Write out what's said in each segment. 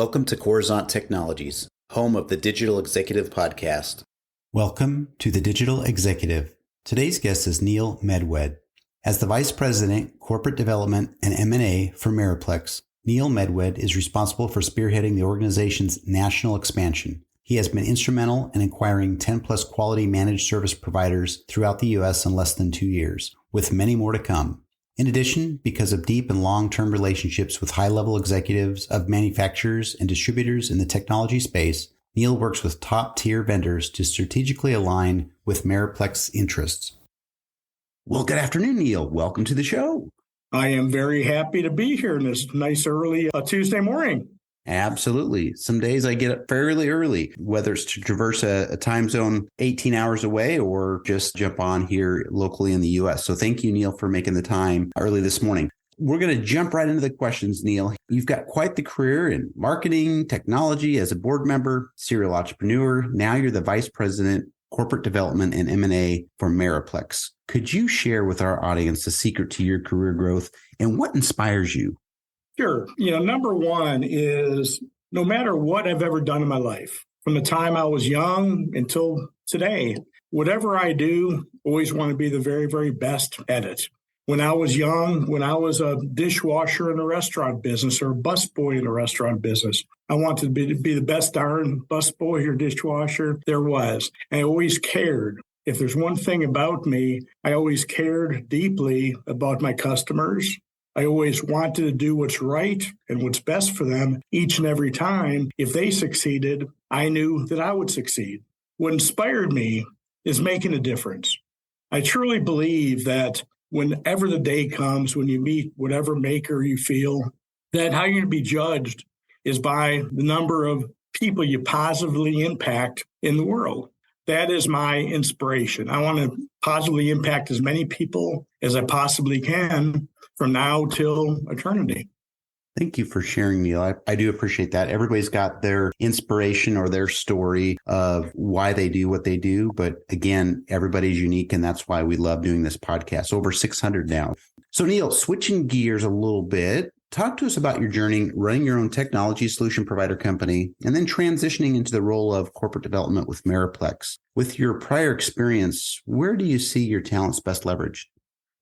Welcome to Coruzant Technologies, home of the Digital Executive Podcast. Welcome to the Digital Executive. Today's guest is Neil Medwed. As the Vice President, Corporate Development and M&A for Meriplex, Neil Medwed is responsible for spearheading the organization's national expansion. He has been instrumental in acquiring 10-plus quality managed service providers throughout the U.S. in less than 2 years, with many more to come. In addition, because of deep and long-term relationships with high-level executives of manufacturers and distributors in the technology space, Neil works with top-tier vendors to strategically align with Meriplex interests. Well, good afternoon, Neil. Welcome to the show. I am very happy to be here in this nice early Tuesday morning. Absolutely. Some days I get up fairly early, whether it's to traverse a time zone 18 hours away or just jump on here locally in the U.S. So thank you, Neil, for making the time early this morning. We're going to jump right into the questions, Neil. You've got quite the career in marketing, technology, as a board member, serial entrepreneur. Now you're the Vice President, Corporate Development and M&A for Meriplex. Could you share with our audience the secret to your career growth and what inspires you? Sure. Number one is no matter what I've ever done in my life, from the time I was young until today, whatever I do, always want to be the very, very best at it. When I was young, when I was a dishwasher in a restaurant business or a busboy in a restaurant business, I wanted to be the best darn busboy or dishwasher there was. I always cared. If there's one thing about me, I always cared deeply about my customers. I always wanted to do what's right and what's best for them each and every time. If they succeeded, I knew that I would succeed. What inspired me is making a difference. I truly believe that whenever the day comes, when you meet whatever maker you feel, that how you're going to be judged is by the number of people you positively impact in the world. That is my inspiration. I want to positively impact as many people as I possibly can from now till eternity. Thank you for sharing, Neil. I do appreciate that. Everybody's got their inspiration or their story of why they do what they do. But again, everybody's unique, and that's why we love doing this podcast. Over 600 now. So, Neil, switching gears a little bit, talk to us about your journey running your own technology solution provider company and then transitioning into the role of corporate development with Meriplex. With your prior experience, where do you see your talents best leveraged?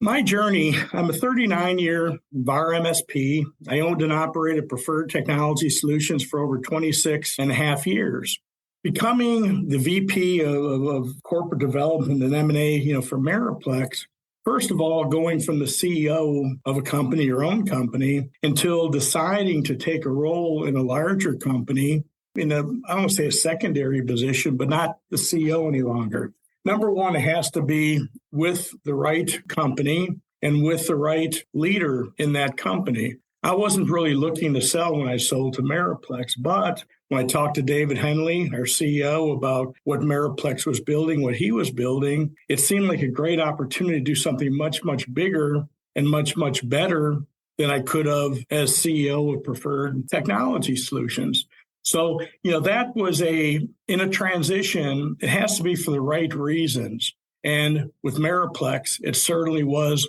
My journey, I'm a 39-year VAR MSP. I owned and operated Preferred Technology Solutions for over 26 and a half years. Becoming the VP of Corporate Development and M&A, for Meriplex, first of all, going from the CEO of a company, your own company, until deciding to take a role in a larger company in I don't want to say a secondary position, but not the CEO any longer. Number one, it has to be with the right company and with the right leader in that company. I wasn't really looking to sell when I sold to Meriplex, but when I talked to David Henley, our CEO, about what Meriplex was building, what he was building, it seemed like a great opportunity to do something much, much bigger and much, much better than I could have as CEO of Preferred Technology Solutions. So, that was in a transition, it has to be for the right reasons. And with Meriplex, it certainly was,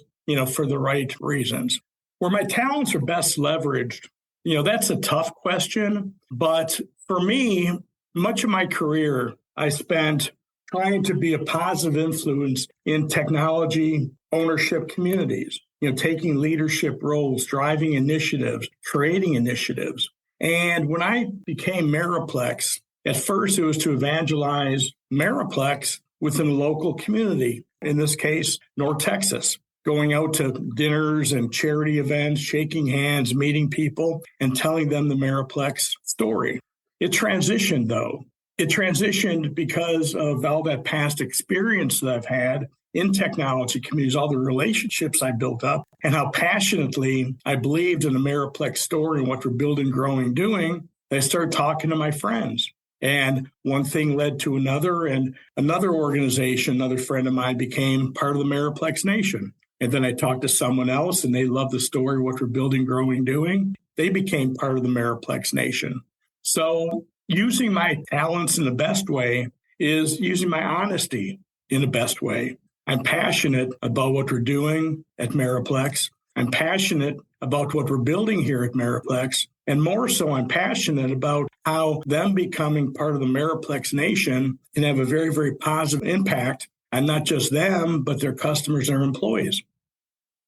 for the right reasons. Where my talents are best leveraged, that's a tough question. But for me, much of my career, I spent trying to be a positive influence in technology ownership communities, taking leadership roles, driving initiatives, creating initiatives. And when I became Meriplex, at first it was to evangelize Meriplex within the local community, in this case, North Texas, going out to dinners and charity events, shaking hands, meeting people, and telling them the Meriplex story. It transitioned, though. It transitioned because of all that past experience that I've had in technology communities, all the relationships I built up, and how passionately I believed in the Meriplex story and what we're building, growing, doing. I started talking to my friends. And one thing led to another, and another organization, another friend of mine became part of the Meriplex Nation. And then I talked to someone else, and they loved the story, what we're building, growing, doing. They became part of the Meriplex Nation. So using my talents in the best way is using my honesty in the best way. I'm passionate about what we're doing at Meriplex. I'm passionate about what we're building here at Meriplex. And more so, I'm passionate about how them becoming part of the Meriplex nation can have a very, very positive impact on not just them, but their customers and their employees.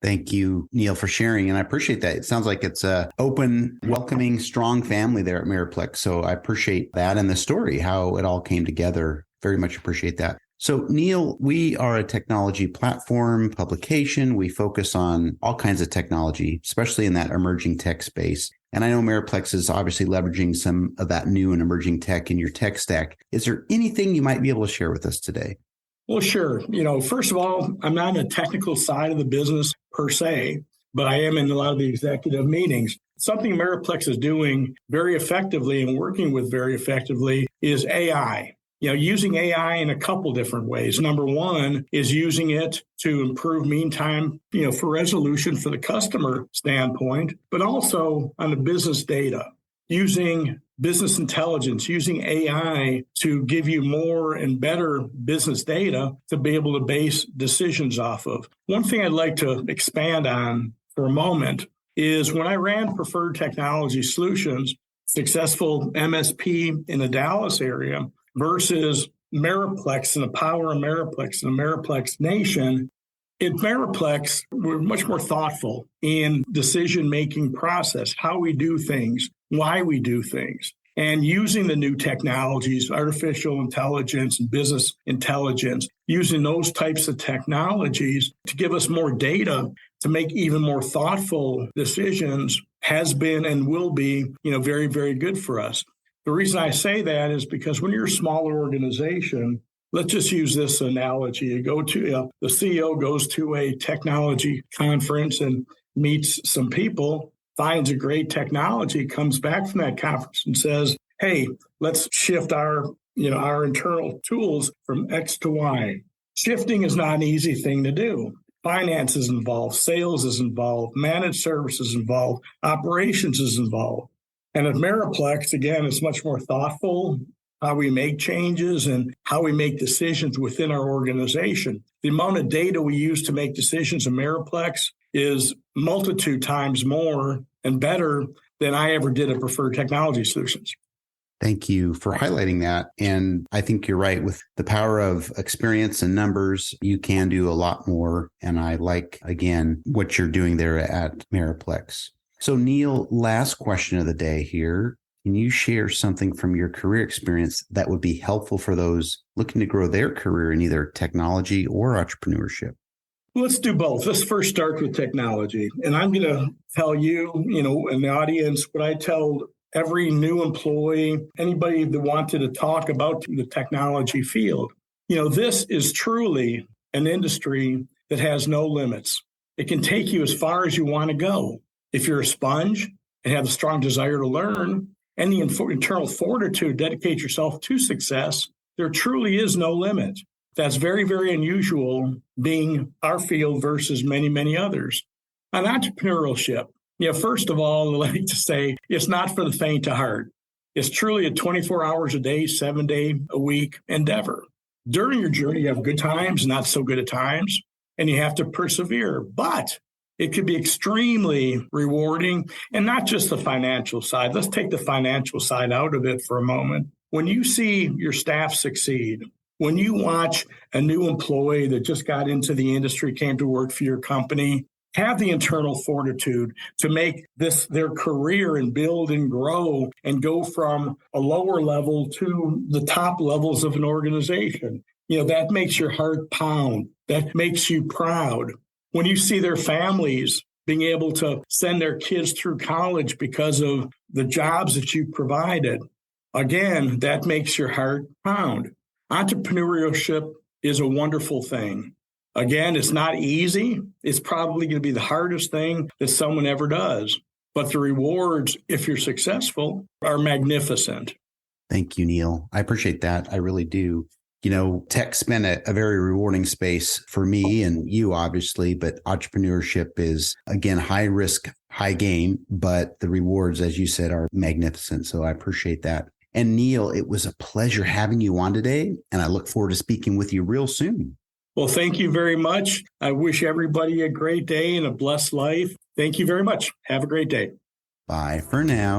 Thank you, Neil, for sharing. And I appreciate that. It sounds like it's a open, welcoming, strong family there at Meriplex. So I appreciate that and the story, how it all came together. Very much appreciate that. So Neil, we are a technology platform publication. We focus on all kinds of technology, especially in that emerging tech space. And I know Meriplex is obviously leveraging some of that new and emerging tech in your tech stack. Is there anything you might be able to share with us today? Well, sure. First of all, I'm not in the technical side of the business per se, but I am in a lot of the executive meetings. Something Meriplex is doing very effectively and working with very effectively is AI. Using AI in a couple different ways. Number one is using it to improve mean time, for resolution for the customer standpoint, but also on the business data, using business intelligence, using AI to give you more and better business data to be able to base decisions off of. One thing I'd like to expand on for a moment is when I ran Preferred Technology Solutions, successful MSP in the Dallas area, versus Meriplex and the power of Meriplex and the Meriplex nation. At Meriplex, we're much more thoughtful in decision-making process, how we do things, why we do things, and using the new technologies, artificial intelligence and business intelligence, using those types of technologies to give us more data to make even more thoughtful decisions has been and will be, very, very good for us. The reason I say that is because when you're a smaller organization, let's just use this analogy. You go to the CEO goes to a technology conference and meets some people, finds a great technology, comes back from that conference and says, "Hey, let's shift our internal tools from X to Y." Shifting is not an easy thing to do. Finance is involved, sales is involved, managed services involved, operations is involved. And at Meriplex, again, it's much more thoughtful how we make changes and how we make decisions within our organization. The amount of data we use to make decisions in Meriplex is multitude times more and better than I ever did at Preferred Technology Solutions. Thank you for highlighting that. And I think you're right. With the power of experience and numbers, you can do a lot more. And I like, again, what you're doing there at Meriplex. So Neil, last question of the day here. Can you share something from your career experience that would be helpful for those looking to grow their career in either technology or entrepreneurship? Let's do both. Let's first start with technology. And I'm going to tell you, in the audience, what I tell every new employee, anybody that wanted to talk about the technology field. This is truly an industry that has no limits. It can take you as far as you want to go. If you're a sponge and have a strong desire to learn and the internal fortitude to dedicate yourself to success, there truly is no limit. That's very, very unusual being our field versus many, many others. On entrepreneurship, first of all, I'd like to say it's not for the faint of heart. It's truly a 24 hours a day, 7-day a week endeavor. During your journey, you have good times, not so good at times, and you have to persevere. But it could be extremely rewarding, and not just the financial side. Let's take the financial side out of it for a moment. When you see your staff succeed, when you watch a new employee that just got into the industry, came to work for your company, have the internal fortitude to make this their career and build and grow and go from a lower level to the top levels of an organization. That makes your heart pound. That makes you proud. When you see their families being able to send their kids through college because of the jobs that you provided, again, that makes your heart pound. Entrepreneurship is a wonderful thing. Again, it's not easy. It's probably going to be the hardest thing that someone ever does. But the rewards, if you're successful, are magnificent. Thank you, Neil. I appreciate that. I really do. Tech's been a very rewarding space for me and you, obviously, but entrepreneurship is, again, high risk, high gain, but the rewards, as you said, are magnificent. So I appreciate that. And Neil, it was a pleasure having you on today, and I look forward to speaking with you real soon. Well, thank you very much. I wish everybody a great day and a blessed life. Thank you very much. Have a great day. Bye for now.